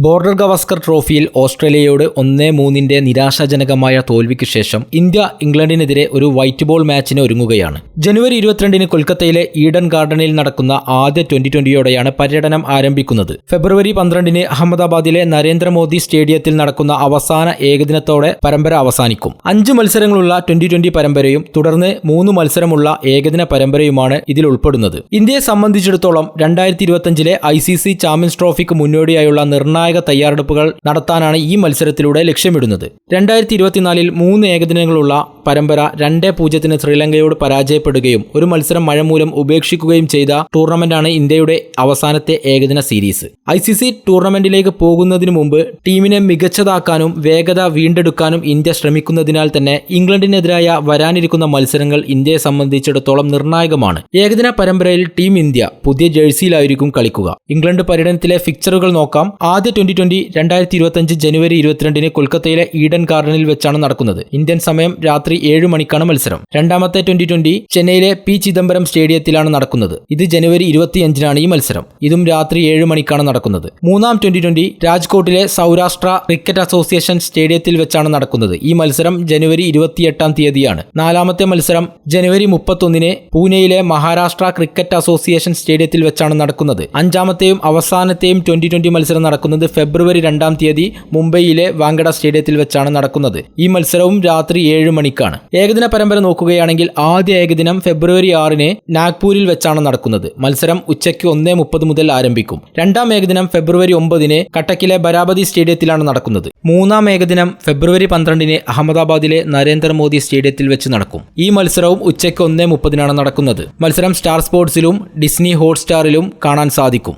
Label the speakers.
Speaker 1: Border Gavaskar ട്രോഫിയിൽ ഓസ്ട്രേലിയയോട് 1-3 നിരാശാജനകമായ തോൽവിക്ക് ശേഷം ഇന്ത്യ ഇംഗ്ലണ്ടിനെതിരെ ഒരു വൈറ്റ് ബോൾ മാച്ചിന് ഒരുങ്ങുകയാണ്. ജനുവരി 22 കൊൽക്കത്തയിലെ ഈഡൻ ഗാർഡനിൽ നടക്കുന്ന ആദ്യ 2020യോടെയാണ് പര്യടനം ആരംഭിക്കുന്നത്. ഫെബ്രുവരി 12 അഹമ്മദാബാദിലെ നരേന്ദ്രമോദി സ്റ്റേഡിയത്തിൽ നടക്കുന്ന അവസാന ഏകദിനത്തോടെ പരമ്പര അവസാനിക്കും. 5 മത്സരങ്ങളുള്ള 2020 പരമ്പരയും തുടർന്ന് 3 മത്സരമുള്ള ഏകദിന പരമ്പരയുമാണ് ഇതിൽ ഉൾപ്പെടുന്നത്. ഇന്ത്യയെ സംബന്ധിച്ചിടത്തോളം 2025 ICC ചാമ്പ്യൻസ് ട്രോഫിക്ക് മുന്നോടിയായുള്ള നിർണായക തയ്യാറെടുപ്പുകൾ നടത്താനാണ് ഈ മത്സരത്തിലൂടെ ലക്ഷ്യമിടുന്നത്. 2024 3 ഏകദിനങ്ങളുള്ള പരമ്പര 2-0 ശ്രീലങ്കയോട് പരാജയപ്പെടുകയും ഒരു മത്സരം മഴ മൂലം ഉപേക്ഷിക്കുകയും ചെയ്ത ടൂർണമെന്റാണ് ഇന്ത്യയുടെ അവസാനത്തെ ഏകദിന സീരീസ്. ICC ടൂർണമെന്റിലേക്ക് പോകുന്നതിനു മുമ്പ് ടീമിനെ മികച്ചതാക്കാനും വേഗത വീണ്ടെടുക്കാനും ഇന്ത്യ ശ്രമിക്കുന്നതിനാൽ തന്നെ ഇംഗ്ലണ്ടിനെതിരായ വരാനിരിക്കുന്ന മത്സരങ്ങൾ ഇന്ത്യയെ സംബന്ധിച്ചിടത്തോളം നിർണായകമാണ്. ഏകദിന പരമ്പരയിൽ ടീം ഇന്ത്യ പുതിയ ജേഴ്സിയിലായിരിക്കും കളിക്കുക. ഇംഗ്ലണ്ട് പര്യടനത്തിലെ ഫിക്ചറുകൾ നോക്കാം. ആദ്യ 2025 ജനുവരി 22 കൊൽക്കത്തയിലെ ഈഡൻ ഗാർഡനിൽ വെച്ചാണ് നടക്കുന്നത്. ഇന്ത്യൻ സമയം രാത്രി 7 മണിക്കാണ് മത്സരം. രണ്ടാമത്തെ 2020 ചെന്നൈയിലെ പി ചിദംബരം സ്റ്റേഡിയത്തിലാണ് നടക്കുന്നത്. ഇത് ജനുവരി 25 ഈ മത്സരം. ഇതും രാത്രി 7 മണിക്കാണ് നടക്കുന്നത്. മൂന്നാം 2020 രാജ്കോട്ടിലെ സൗരാഷ്ട്ര ക്രിക്കറ്റ് അസോസിയേഷൻ സ്റ്റേഡിയത്തിൽ വെച്ചാണ് നടക്കുന്നത്. ഈ മത്സരം ജനുവരി 28 നാലാമത്തെ മത്സരം ജനുവരി 31 പൂനെയിലെ മഹാരാഷ്ട്ര ക്രിക്കറ്റ് അസോസിയേഷൻ സ്റ്റേഡിയത്തിൽ വെച്ചാണ് നടക്കുന്നത്. അഞ്ചാമത്തെയും അവസാനത്തെയും 2020 മത്സരം നടക്കുന്നത് ഫെബ്രുവരി 2 മുംബൈയിലെ വാങ്കഡ സ്റ്റേഡിയത്തിൽ വെച്ചാണ് നടക്കുന്നത്. ഈ മത്സരവും രാത്രി 7 മണിക്കാണ്. ഏകദിന പരമ്പര നോക്കുകയാണെങ്കിൽ ആദ്യ ഏകദിനം ഫെബ്രുവരി 6 നാഗ്പൂരിൽ വെച്ചാണ് നടക്കുന്നത്. മത്സരം ഉച്ചയ്ക്ക് 1:30 മുതൽ ആരംഭിക്കും. രണ്ടാം ഏകദിനം ഫെബ്രുവരി 9 കട്ടക്കിലെ ബരാബതി സ്റ്റേഡിയത്തിലാണ് നടക്കുന്നത്. മൂന്നാം ഏകദിനം ഫെബ്രുവരി 12 അഹമ്മദാബാദിലെ നരേന്ദ്രമോദി സ്റ്റേഡിയത്തിൽ വെച്ച് നടക്കും. ഈ മത്സരവും ഉച്ചയ്ക്ക് 1:30 നടക്കുന്നത്. മത്സരം സ്റ്റാർ സ്പോർട്സിലും ഡിസ്നി ഹോട്ട്സ്റ്റാറിലും കാണാൻ സാധിക്കും.